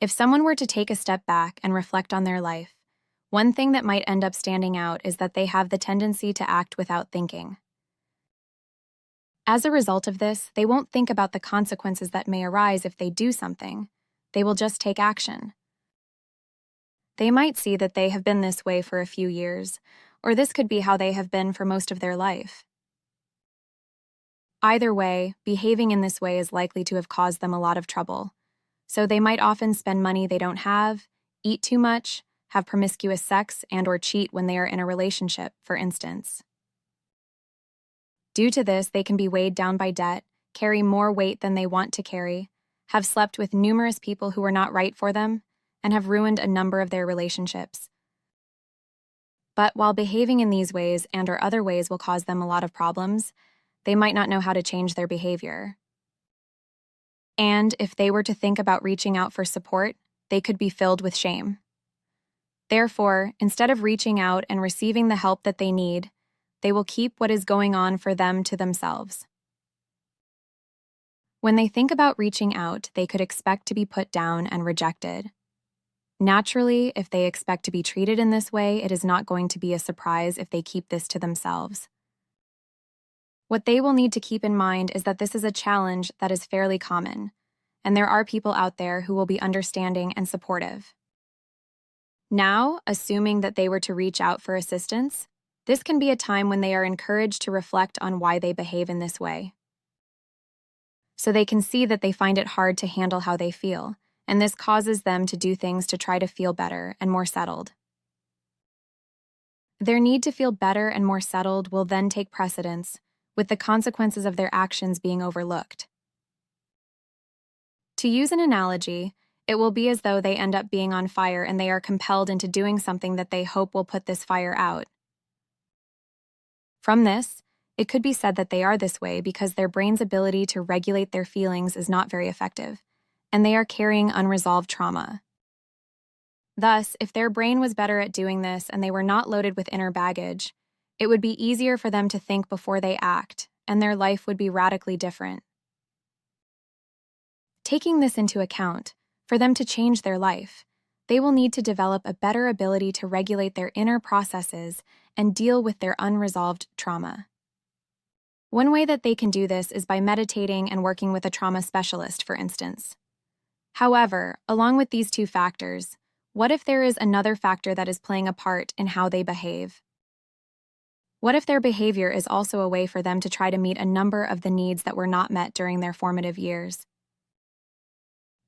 If someone were to take a step back and reflect on their life, one thing that might end up standing out is that they have the tendency to act without thinking. As a result of this, they won't think about the consequences that may arise if they do something. They will just take action. They might see that they have been this way for a few years, or this could be how they have been for most of their life. Either way, behaving in this way is likely to have caused them a lot of trouble. So they might often spend money they don't have, eat too much, have promiscuous sex, and/or cheat when they are in a relationship, for instance. Due to this, they can be weighed down by debt, carry more weight than they want to carry, have slept with numerous people who were not right for them, and have ruined a number of their relationships. But while behaving in these ways and/or other ways will cause them a lot of problems, they might not know how to change their behavior. And if they were to think about reaching out for support, they could be filled with shame. Therefore, instead of reaching out and receiving the help that they need, they will keep what is going on for them to themselves. When they think about reaching out, they could expect to be put down and rejected. Naturally, if they expect to be treated in this way, it is not going to be a surprise if they keep this to themselves. What they will need to keep in mind is that this is a challenge that is fairly common, and there are people out there who will be understanding and supportive. Now, assuming that they were to reach out for assistance, this can be a time when they are encouraged to reflect on why they behave in this way. So they can see that they find it hard to handle how they feel, and this causes them to do things to try to feel better and more settled. Their need to feel better and more settled will then take precedence, with the consequences of their actions being overlooked. To use an analogy, it will be as though they end up being on fire and they are compelled into doing something that they hope will put this fire out. From this, it could be said that they are this way because their brain's ability to regulate their feelings is not very effective, and they are carrying unresolved trauma. Thus, if their brain was better at doing this and they were not loaded with inner baggage, it would be easier for them to think before they act, and their life would be radically different. Taking this into account, for them to change their life, they will need to develop a better ability to regulate their inner processes and deal with their unresolved trauma. One way that they can do this is by meditating and working with a trauma specialist, for instance. However, along with these two factors, what if there is another factor that is playing a part in how they behave? What if their behavior is also a way for them to try to meet a number of the needs that were not met during their formative years?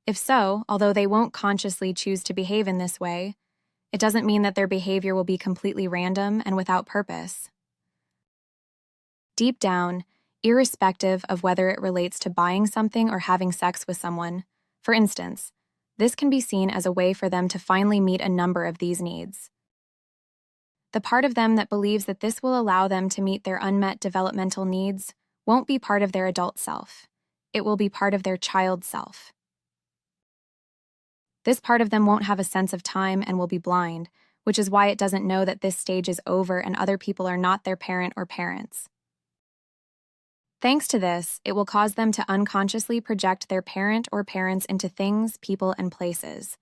If so, although they won't consciously choose to behave in this way, it doesn't mean that their behavior will be completely random and without purpose. Deep down, irrespective of whether it relates to buying something or having sex with someone, for instance, this can be seen as a way for them to finally meet a number of these needs. The part of them that believes that this will allow them to meet their unmet developmental needs won't be part of their adult self. It will be part of their child self. This part of them won't have a sense of time and will be blind, which is why it doesn't know that this stage is over and other people are not their parent or parents. Thanks to this, it will cause them to unconsciously project their parent or parents into things, people, and places.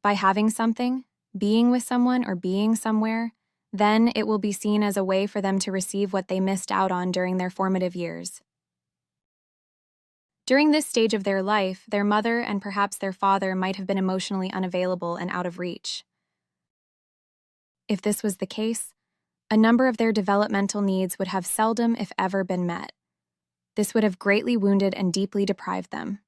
By having something, being with someone, or being somewhere, then it will be seen as a way for them to receive what they missed out on during their formative years. During this stage of their life, their mother and perhaps their father might have been emotionally unavailable and out of reach. If this was the case, a number of their developmental needs would have seldom, if ever, been met. This would have greatly wounded and deeply deprived them.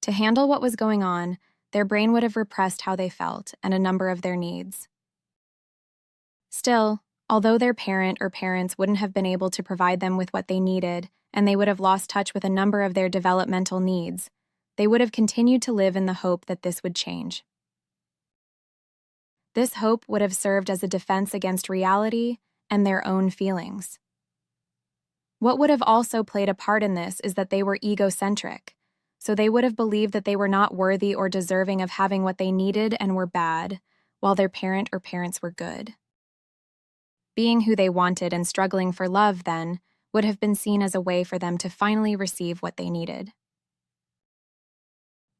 To handle what was going on, their brain would have repressed how they felt and a number of their needs. Still, although their parent or parents wouldn't have been able to provide them with what they needed, and they would have lost touch with a number of their developmental needs, they would have continued to live in the hope that this would change. This hope would have served as a defense against reality and their own feelings. What would have also played a part in this is that they were egocentric, so they would have believed that they were not worthy or deserving of having what they needed and were bad, while their parent or parents were good. Being who they wanted and struggling for love, then, would have been seen as a way for them to finally receive what they needed.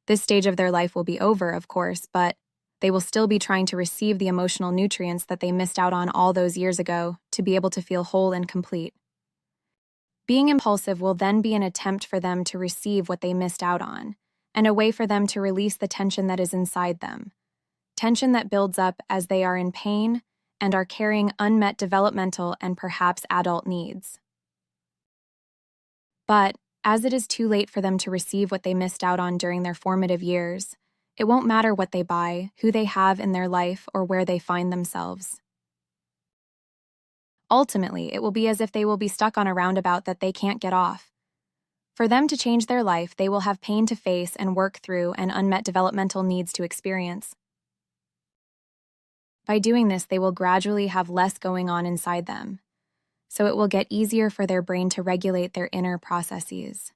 This stage of their life will be over, of course, but they will still be trying to receive the emotional nutrients that they missed out on all those years ago to be able to feel whole and complete. Being impulsive will then be an attempt for them to receive what they missed out on, and a way for them to release the tension that is inside them. Tension that builds up as they are in pain and are carrying unmet developmental and perhaps adult needs. But, as it is too late for them to receive what they missed out on during their formative years, it won't matter what they buy, who they have in their life, or where they find themselves. Ultimately, it will be as if they will be stuck on a roundabout that they can't get off. For them to change their life, they will have pain to face and work through and unmet developmental needs to experience. By doing this, they will gradually have less going on inside them, so it will get easier for their brain to regulate their inner processes.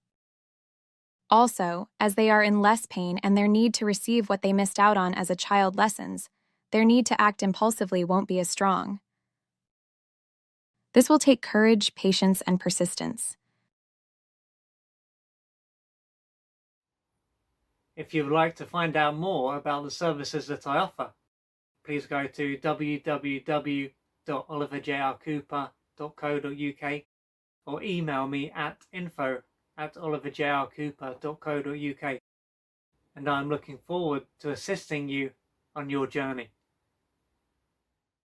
Also, as they are in less pain and their need to receive what they missed out on as a child lessens, their need to act impulsively won't be as strong. This will take courage, patience, and persistence. If you would like to find out more about the services that I offer, please go to www.oliverjrcooper.co.uk or email me at info@oliverjrcooper.co.uk, and I'm looking forward to assisting you on your journey.